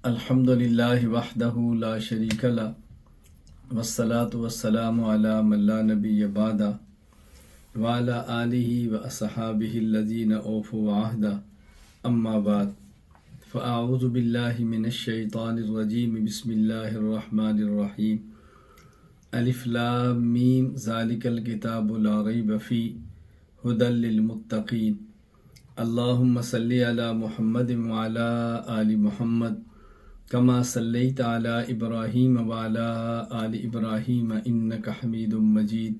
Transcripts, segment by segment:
الحمدللہ وحدہ لا شریک لہ والصلاة والسلام علی من لا نبی بعدہ وعلی آلہ واصحابہ الذین اوفوا عہدہ اما بعد فاعوذ باللہ من الشیطان الرجیم بسم اللہ الرحمن الرحیم الف لام میم ذالک الکتاب لا ریب فیہ ھدی للمتقین اللہم صلی علی محمد وعلی آل محمد کما صلیت علی ابراہیم وعلی آل ابراہیم انک حمید مجید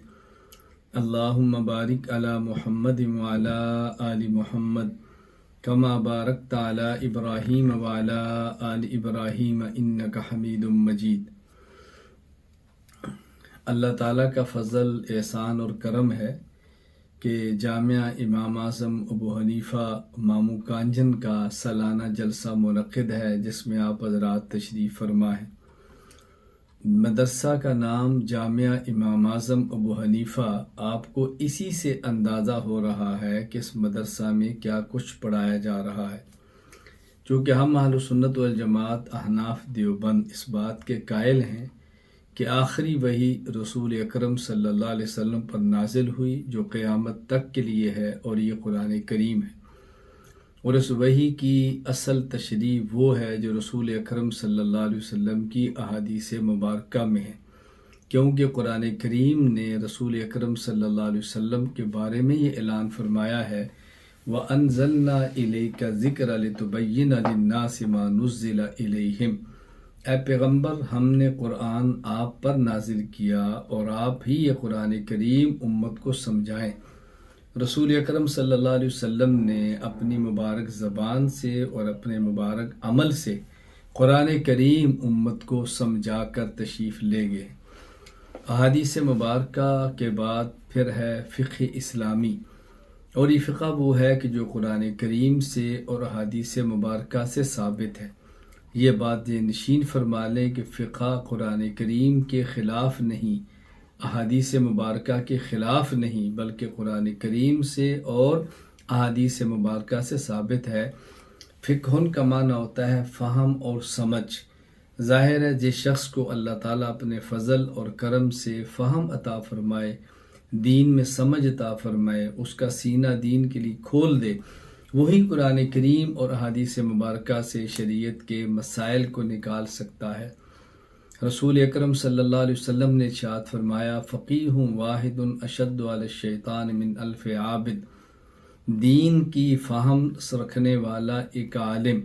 اللہم بارک علی محمد وعلی آل محمد کما بارکت علی ابراہیم وعلی آل ابراہیم انک حمید مجید۔ اللہ تعالیٰ کا فضل، احسان اور کرم ہے کہ جامعہ امام اعظم ابو حنیفہ مامو کانجن کا سالانہ جلسہ منعقد ہے، جس میں آپ حضرات تشریف فرما ہیں۔ مدرسہ کا نام جامعہ امام اعظم ابو حنیفہ آپ کو اسی سے اندازہ ہو رہا ہے کہ اس مدرسہ میں کیا کچھ پڑھایا جا رہا ہے۔ چونکہ ہم اہل سنت والجماعت احناف دیوبند اس بات کے قائل ہیں کہ آخری وحی رسول اکرم صلی اللہ علیہ وسلم پر نازل ہوئی، جو قیامت تک کے لیے ہے، اور یہ قرآن کریم ہے۔ اور اس وحی کی اصل تشریح وہ ہے جو رسول اکرم صلی اللہ علیہ وسلم کی احادیث مبارکہ میں ہے، کیونکہ قرآن کریم نے رسول اکرم صلی اللہ علیہ وسلم کے بارے میں یہ اعلان فرمایا ہے وَأَنزَلْنَا إِلَيْكَ الذِّكْرَ لِتُبَيِّنَ لِلنَّاسِ مَا نُزِّلَ إِلَيْهِمْ۔ اے پیغمبر، ہم نے قرآن آپ پر نازل کیا اور آپ ہی یہ قرآن کریم امت کو سمجھائیں۔ رسول اکرم صلی اللہ علیہ وسلم نے اپنی مبارک زبان سے اور اپنے مبارک عمل سے قرآن کریم امت کو سمجھا کر تشریف لے گئے۔ احادیث مبارکہ کے بعد پھر ہے فقہ اسلامی، اور یہ فقہ وہ ہے کہ جو قرآن کریم سے اور احادیث مبارکہ سے ثابت ہے۔ یہ بات یہ نشین فرما لیں کہ فقہ قرآن کریم کے خلاف نہیں، احادیث مبارکہ کے خلاف نہیں، بلکہ قرآن کریم سے اور احادیث مبارکہ سے ثابت ہے۔ فقہ کا معنی ہوتا ہے فہم اور سمجھ۔ ظاہر ہے جس شخص کو اللہ تعالیٰ اپنے فضل اور کرم سے فہم عطا فرمائے، دین میں سمجھ عطا فرمائے، اس کا سینہ دین کے لیے کھول دے، وہی قرآن کریم اور احادیث مبارکہ سے شریعت کے مسائل کو نکال سکتا ہے۔ رسول اکرم صلی اللہ علیہ وسلم نے ارشاد فرمایا فقیہ واحد اشد علی الشیطان من الف عابد۔ دین کی فہم رکھنے والا ایک عالم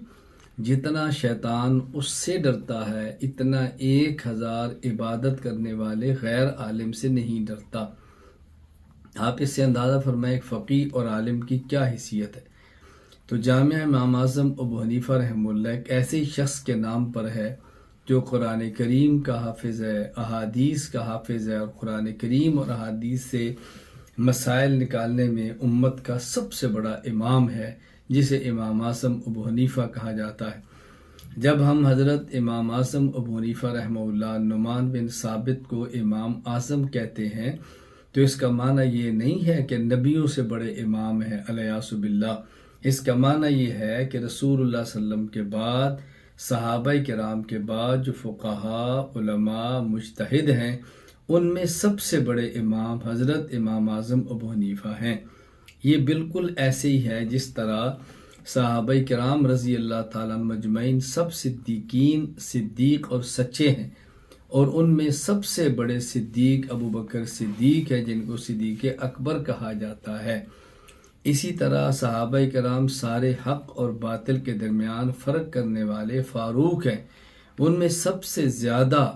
جتنا شیطان اس سے ڈرتا ہے، اتنا 1000 عبادت کرنے والے غیر عالم سے نہیں ڈرتا۔ آپ اس سے اندازہ فرمائیں ایک فقیہ اور عالم کی کیا حیثیت ہے۔ تو جامعہ امام اعظم ابو حنیفہ رحمہ اللہ ایک ایسے شخص کے نام پر ہے جو قرآن کریم کا حافظ ہے، احادیث کا حافظ ہے، اور قرآن کریم اور احادیث سے مسائل نکالنے میں امت کا سب سے بڑا امام ہے، جسے امام اعظم ابو حنیفہ کہا جاتا ہے۔ جب ہم حضرت امام اعظم ابو حنیفہ رحمہ اللہ نعمان بن ثابت کو امام اعظم کہتے ہیں تو اس کا معنی یہ نہیں ہے کہ نبیوں سے بڑے امام ہیں الیاذ باللہ۔ اس کا معنی یہ ہے کہ رسول اللہ صلی اللہ علیہ وسلم کے بعد، صحابہ کرام کے بعد جو فقہاء، علماء، مجتہد ہیں، ان میں سب سے بڑے امام حضرت امام اعظم ابو حنیفہ ہیں۔ یہ بالکل ایسے ہی ہے جس طرح صحابہ کرام رضی اللہ تعالیٰ عنہ مجمعین سب صدیقین، صدیق اور سچے ہیں، اور ان میں سب سے بڑے صدیق ابو بکر صدیق ہے، جن کو صدیق اکبر کہا جاتا ہے۔ اسی طرح صحابہ کرام سارے حق اور باطل کے درمیان فرق کرنے والے فاروق ہیں، ان میں سب سے زیادہ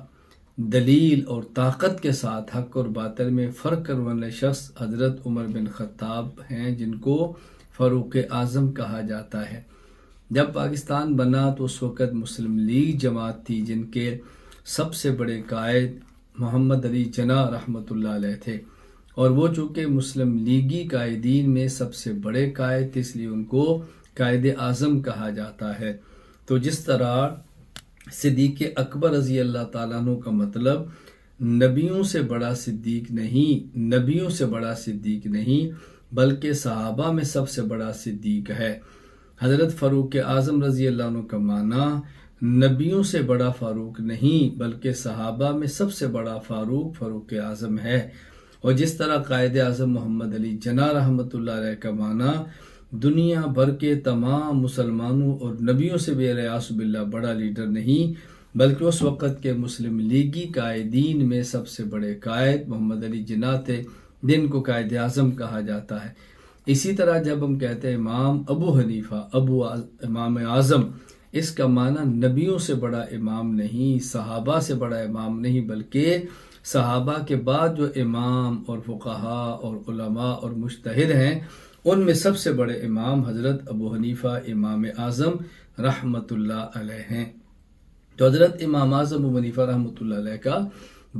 دلیل اور طاقت کے ساتھ حق اور باطل میں فرق کرنے والے شخص حضرت عمر بن خطاب ہیں، جن کو فاروق اعظم کہا جاتا ہے۔ جب پاکستان بنا تو اس وقت مسلم لیگ جماعت تھی، جن کے سب سے بڑے قائد محمد علی جناح رحمۃ اللہ علیہ تھے، اور وہ چونکہ مسلم لیگی قائدین میں سب سے بڑے قائد تھے، اس لیے ان کو قائد اعظم کہا جاتا ہے۔ تو جس طرح صدیق اکبر رضی اللہ تعالیٰ عنہ کا مطلب نبیوں سے بڑا صدیق نہیں بلکہ صحابہ میں سب سے بڑا صدیق ہے۔ حضرت فاروق اعظم رضی اللہ عنہ کا معنی نبیوں سے بڑا فاروق نہیں بلکہ صحابہ میں سب سے بڑا فاروق فاروق اعظم ہے۔ اور جس طرح قائد اعظم محمد علی جناح رحمۃ اللہ علیہ کا معنی دنیا بھر کے تمام مسلمانوں اور نبیوں سے بھی ریاض باللہ بڑا لیڈر نہیں بلکہ اس وقت کے مسلم لیگی قائدین میں سب سے بڑے قائد محمد علی جناح تھے، جن کو قائد اعظم کہا جاتا ہے۔ اسی طرح جب ہم کہتے ہیں امام ابو حنیفہ امام اعظم، اس کا معنی نبیوں سے بڑا امام نہیں، صحابہ سے بڑا امام نہیں، بلکہ صحابہ کے بعد جو امام اور فقہا اور علماء اور مجتہد ہیں ان میں سب سے بڑے امام حضرت ابو حنیفہ امام اعظم رحمۃ اللہ علیہ ہیں۔ تو حضرت امام اعظم ابو حنیفہ رحمۃ اللہ علیہ کا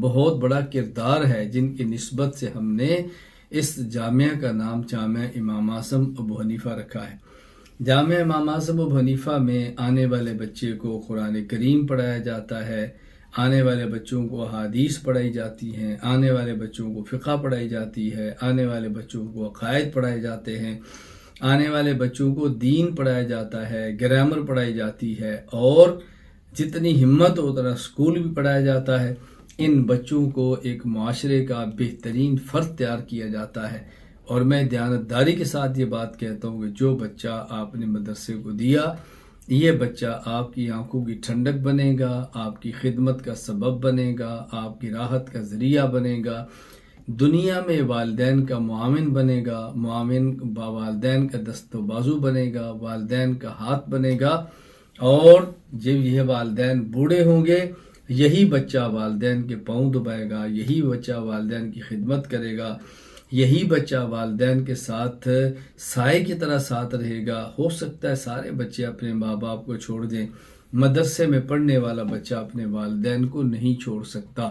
بہت بڑا کردار ہے، جن کی نسبت سے ہم نے اس جامعہ کا نام جامعہ امام اعظم ابو حنیفہ رکھا ہے۔ جامعہ امام اعظم ابو حنیفہ میں آنے والے بچے کو قرآن کریم پڑھایا جاتا ہے، آنے والے بچوں کو احادیث پڑھائی جاتی ہیں، آنے والے بچوں کو فقہ پڑھائی جاتی ہے، آنے والے بچوں کو عقائد پڑھائے جاتے ہیں، آنے والے بچوں کو دین پڑھایا جاتا ہے، گرامر پڑھائی جاتی ہے، اور جتنی ہمت ہو اتنا اسکول بھی پڑھایا جاتا ہے۔ ان بچوں کو ایک معاشرے کا بہترین فرد تیار کیا جاتا ہے۔ اور میں دیانتداری کے ساتھ یہ بات کہتا ہوں کہ جو بچہ آپ نے مدرسے کو دیا، یہ بچہ آپ کی آنکھوں کی ٹھنڈک بنے گا، آپ کی خدمت کا سبب بنے گا، آپ کی راحت کا ذریعہ بنے گا، دنیا میں والدین کا معاون بنے گا، والدین کا دست و بازو بنے گا، والدین کا ہاتھ بنے گا، اور جب یہ والدین بوڑھے ہوں گے یہی بچہ والدین کے پاؤں دبائے گا، یہی بچہ والدین کی خدمت کرے گا، یہی بچہ والدین کے ساتھ سائے کی طرح ساتھ رہے گا۔ ہو سکتا ہے سارے بچے اپنے ماں باپ کو چھوڑ دیں، مدرسے میں پڑھنے والا بچہ اپنے والدین کو نہیں چھوڑ سکتا،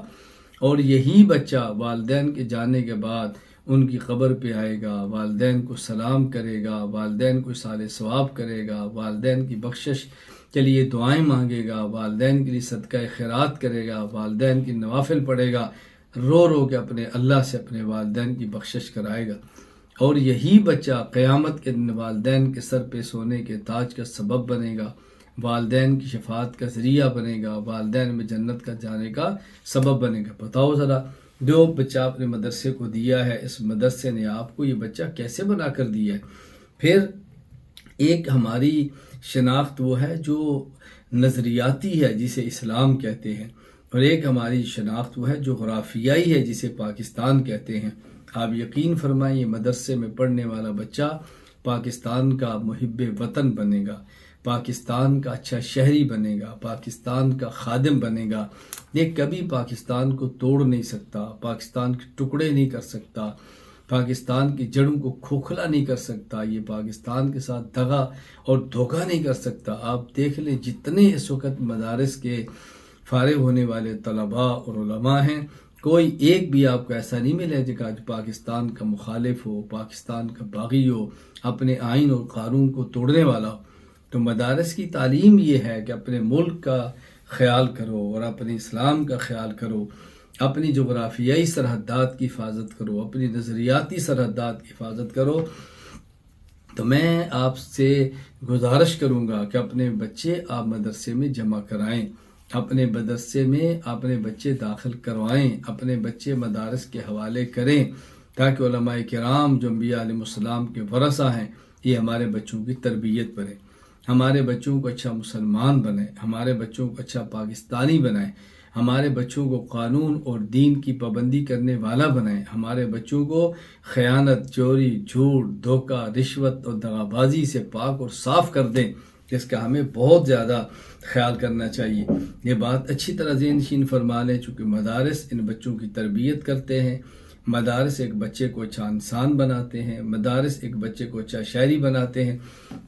اور یہی بچہ والدین کے جانے کے بعد ان کی قبر پہ آئے گا، والدین کو سلام کرے گا، والدین کو اصال ثواب کرے گا، والدین کی بخشش کے لیے دعائیں مانگے گا، والدین کے لیے صدقہ خیرات کرے گا، والدین کی نوافل پڑھے گا، رو رو کے اپنے اللہ سے اپنے والدین کی بخشش کرائے گا، اور یہی بچہ قیامت کے دن والدین کے سر پہ سونے کے تاج کا سبب بنے گا، والدین کی شفاعت کا ذریعہ بنے گا، والدین میں جنت کا جانے کا سبب بنے گا۔ بتاؤ ذرا، جو بچہ اپنے مدرسے کو دیا ہے، اس مدرسے نے آپ کو یہ بچہ کیسے بنا کر دیا ہے۔ پھر ایک ہماری شناخت وہ ہے جو نظریاتی ہے، جسے اسلام کہتے ہیں، اور ایک ہماری شناخت وہ ہے جو جغرافیائی ہے، جسے پاکستان کہتے ہیں۔ آپ یقین فرمائیں مدرسے میں پڑھنے والا بچہ پاکستان کا محب وطن بنے گا، پاکستان کا اچھا شہری بنے گا، پاکستان کا خادم بنے گا۔ یہ کبھی پاکستان کو توڑ نہیں سکتا، پاکستان کے ٹکڑے نہیں کر سکتا، پاکستان کی جڑوں کو کھوکھلا نہیں کر سکتا، یہ پاکستان کے ساتھ دغا اور دھوکہ نہیں کر سکتا۔ آپ دیکھ لیں جتنے اس وقت مدارس کے فارغ ہونے والے طلباء اور علماء ہیں، کوئی ایک بھی آپ کو ایسا نہیں ملے جو آج پاکستان کا مخالف ہو، پاکستان کا باغی ہو، اپنے آئین اور قانون کو توڑنے والا ہو۔ تو مدارس کی تعلیم یہ ہے کہ اپنے ملک کا خیال کرو اور اپنے اسلام کا خیال کرو، اپنی جغرافیائی سرحدات کی حفاظت کرو، اپنی نظریاتی سرحدات کی حفاظت کرو۔ تو میں آپ سے گزارش کروں گا کہ اپنے بچے آپ مدرسے میں جمع کرائیں، اپنے مدرسے میں اپنے بچے داخل کروائیں، اپنے بچے مدارس کے حوالے کریں، تاکہ علماء کرام جو انبیاء علیہ السلام کے ورثہ ہیں یہ ہمارے بچوں کی تربیت کریں، ہمارے بچوں کو اچھا مسلمان بنائیں، ہمارے بچوں کو اچھا پاکستانی بنائیں، ہمارے بچوں کو قانون اور دین کی پابندی کرنے والا بنائیں، ہمارے بچوں کو خیانت، چوری، جھوٹ، دھوکہ، رشوت اور دغا بازی سے پاک اور صاف کر دیں، جس کا ہمیں بہت زیادہ خیال کرنا چاہیے۔ یہ بات اچھی طرح ذہن نشین فرما لیں، چونکہ مدارس ان بچوں کی تربیت کرتے ہیں، مدارس ایک بچے کو اچھا انسان بناتے ہیں، مدارس ایک بچے کو اچھا شاعری بناتے ہیں۔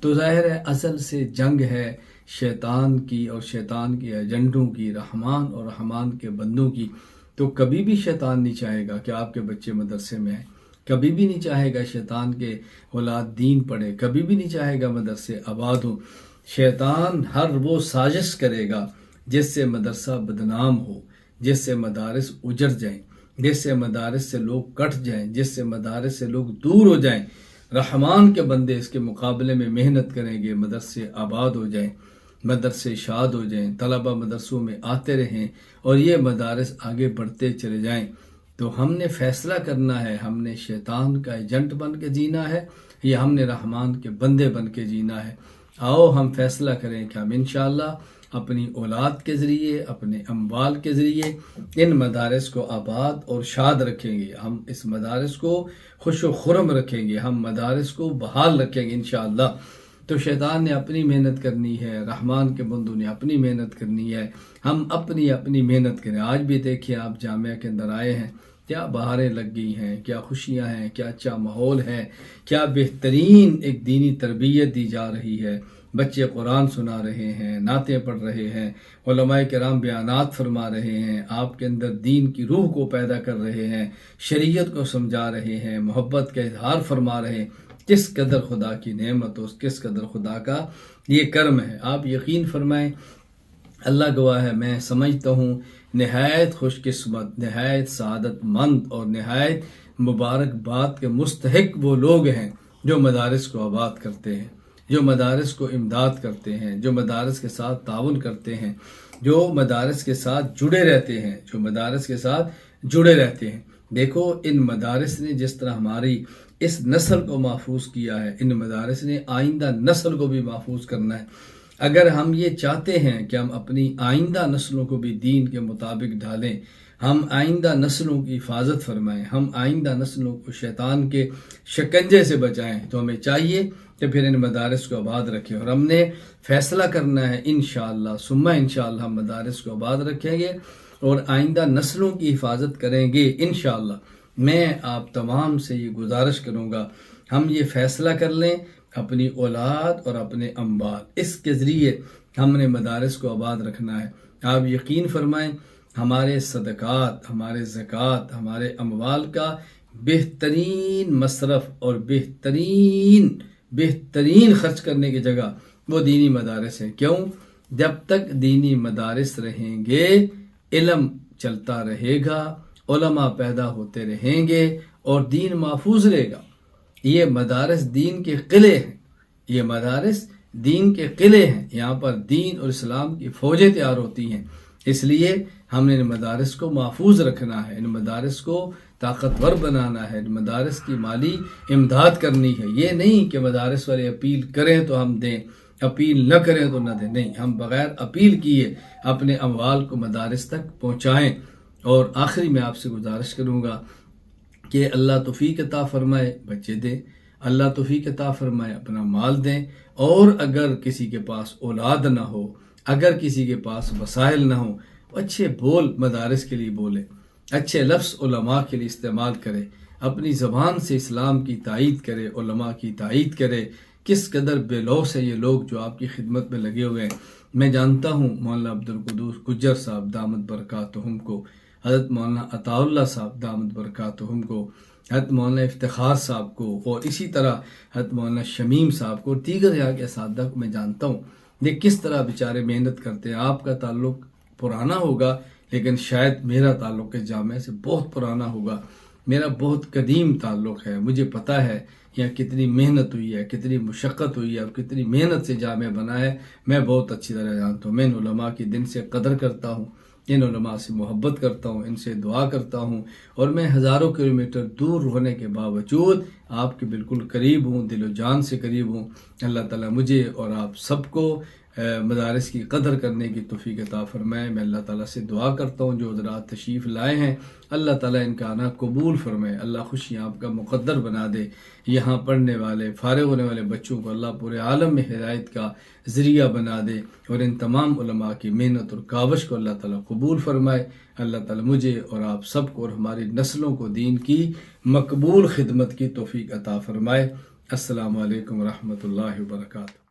تو ظاہر ہے اصل سے جنگ ہے شیطان کی اور شیطان کے ایجنڈوں کی، رحمان اور رحمان کے بندوں کی۔ تو کبھی بھی شیطان نہیں چاہے گا کہ آپ کے بچے مدرسے میں آئیں، کبھی بھی نہیں چاہے گا شیطان کے اولاد دین پڑھے، کبھی بھی نہیں چاہے گا مدرسے آباد ہو۔ شیطان ہر وہ سازش کرے گا جس سے مدرسہ بدنام ہو، جس سے مدارس اجڑ جائیں، جس سے مدارس سے لوگ کٹ جائیں، جس سے مدارس سے لوگ دور ہو جائیں۔ رحمان کے بندے اس کے مقابلے میں محنت کریں گے، مدرسے آباد ہو جائیں۔ مدرسے شاد ہو جائیں، طلبہ مدرسوں میں آتے رہیں اور یہ مدارس آگے بڑھتے چلے جائیں، تو ہم نے فیصلہ کرنا ہے ہم نے شیطان کا ایجنٹ بن کے جینا ہے یا ہم نے رحمان کے بندے بن کے جینا ہے۔ آؤ ہم فیصلہ کریں کہ ہم انشاءاللہ اپنی اولاد کے ذریعے، اپنے اموال کے ذریعے ان مدارس کو آباد اور شاد رکھیں گے، ہم اس مدارس کو خوش و خرم رکھیں گے، ہم مدارس کو بحال رکھیں گے انشاءاللہ۔ تو شیطان نے اپنی محنت کرنی ہے، رحمان کے بندوں نے اپنی محنت کرنی ہے، ہم اپنی محنت کریں۔ آج بھی دیکھیں آپ جامعہ کے اندر آئے ہیں، کیا بہاریں لگ گئی ہیں، کیا خوشیاں ہیں، کیا اچھا ماحول ہے، کیا بہترین ایک دینی تربیت دی جا رہی ہے، بچے قرآن سنا رہے ہیں، نعتیں پڑھ رہے ہیں، علماء کرام بیانات فرما رہے ہیں، آپ کے اندر دین کی روح کو پیدا کر رہے ہیں، شریعت کو سمجھا رہے ہیں، محبت کا اظہار فرما رہے ہیں۔ کس قدر خدا کی نعمت ہو، کس قدر خدا کا یہ کرم ہے۔ آپ یقین فرمائیں، اللہ گواہ ہے، میں سمجھتا ہوں نہایت خوش قسمت، نہایت سعادت مند اور نہایت مبارکباد کے مستحق وہ لوگ ہیں جو مدارس کو آباد کرتے ہیں، جو مدارس کو امداد کرتے ہیں، جو مدارس کے ساتھ تعاون کرتے ہیں، جو مدارس کے ساتھ جڑے رہتے ہیں، جو مدارس کے ساتھ جڑے رہتے ہیں۔ دیکھو ان مدارس نے جس طرح ہماری اس نسل کو محفوظ کیا ہے، ان مدارس نے آئندہ نسل کو بھی محفوظ کرنا ہے۔ اگر ہم یہ چاہتے ہیں کہ ہم اپنی آئندہ نسلوں کو بھی دین کے مطابق ڈھالیں، ہم آئندہ نسلوں کی حفاظت فرمائیں، ہم آئندہ نسلوں کو شیطان کے شکنجے سے بچائیں، تو ہمیں چاہیے کہ پھر ان مدارس کو آباد رکھیں، اور ہم نے فیصلہ کرنا ہے انشاءاللہ ثم انشاءاللہ ہم مدارس کو آباد رکھیں گے اور آئندہ نسلوں کی حفاظت کریں گے انشاءاللہ۔ میں آپ تمام سے یہ گزارش کروں گا، ہم یہ فیصلہ کر لیں اپنی اولاد اور اپنے اموال، اس کے ذریعے ہم نے مدارس کو آباد رکھنا ہے۔ آپ یقین فرمائیں، ہمارے صدقات، ہمارے زکوٰۃ، ہمارے اموال کا بہترین مصرف اور بہترین خرچ کرنے کی جگہ وہ دینی مدارس ہیں۔ کیوں؟ جب تک دینی مدارس رہیں گے، علم چلتا رہے گا، علماء پیدا ہوتے رہیں گے اور دین محفوظ رہے گا۔ یہ مدارس دین کے قلعے ہیں، یہ مدارس دین کے قلعے ہیں، یہاں پر دین اور اسلام کی فوجیں تیار ہوتی ہیں۔ اس لیے ہم نے ان مدارس کو محفوظ رکھنا ہے، ان مدارس کو طاقتور بنانا ہے، ان مدارس کی مالی امداد کرنی ہے۔ یہ نہیں کہ مدارس والے اپیل کریں تو ہم دیں، اپیل نہ کریں تو نہ دیں، نہیں، ہم بغیر اپیل کیے اپنے اموال کو مدارس تک پہنچائیں۔ اور آخری میں آپ سے گزارش کروں گا کہ اللہ توفیق عطا فرمائے، بچے دیں، اللہ توفیق عطا فرمائے، اپنا مال دیں، اور اگر کسی کے پاس اولاد نہ ہو، اگر کسی کے پاس وسائل نہ ہوں، اچھے بول مدارس کے لیے بولے، اچھے لفظ علماء کے لیے استعمال کرے، اپنی زبان سے اسلام کی تائید کرے، علماء کی تائید کرے۔ کس قدر بے لوث ہے یہ لوگ جو آپ کی خدمت میں لگے ہوئے ہیں۔ میں جانتا ہوں مولانا عبدالقدوس گجر صاحب دامت برکاتہم کو، حضرت مولانا عطا اللہ صاحب دامت برکاتہم کو، حضرت مولانا افتخار صاحب کو، اور اسی طرح حضرت مولانا شمیم صاحب کو، اور دیگر یہاں کے اساتذہ کو میں جانتا ہوں یہ کس طرح بیچارے محنت کرتے ہیں۔ آپ کا تعلق پرانا ہوگا لیکن شاید میرا تعلق اس جامعہ سے بہت پرانا ہوگا، میرا بہت قدیم تعلق ہے۔ مجھے پتہ ہے یہاں کتنی محنت ہوئی ہے، کتنی مشقت ہوئی ہے اور کتنی محنت سے جامعہ بنا ہے، میں بہت اچھی طرح جانتا ہوں۔ میں ان علماء کی دن سے قدر کرتا ہوں، ان علماء سے محبت کرتا ہوں، ان سے دعا کرتا ہوں، اور میں ہزاروں کلومیٹر دور ہونے کے باوجود آپ کے بالکل قریب ہوں، دل و جان سے قریب ہوں۔ اللہ تعالیٰ مجھے اور آپ سب کو مدارس کی قدر کرنے کی توفیق عطا فرمائے۔ میں اللہ تعالیٰ سے دعا کرتا ہوں جو حضرات تشریف لائے ہیں، اللہ تعالیٰ ان کا آنا قبول فرمائے، اللہ خوشیاں آپ کا مقدر بنا دے۔ یہاں پڑھنے والے، فارغ ہونے والے بچوں کو اللہ پورے عالم میں ہدایت کا ذریعہ بنا دے، اور ان تمام علماء کی محنت اور کاوش کو اللہ تعالیٰ قبول فرمائے۔ اللہ تعالیٰ مجھے اور آپ سب کو اور ہماری نسلوں کو دین کی مقبول خدمت کی توفیق عطا فرمائے۔ السلام علیکم ورحمۃ اللہ وبرکاتہ۔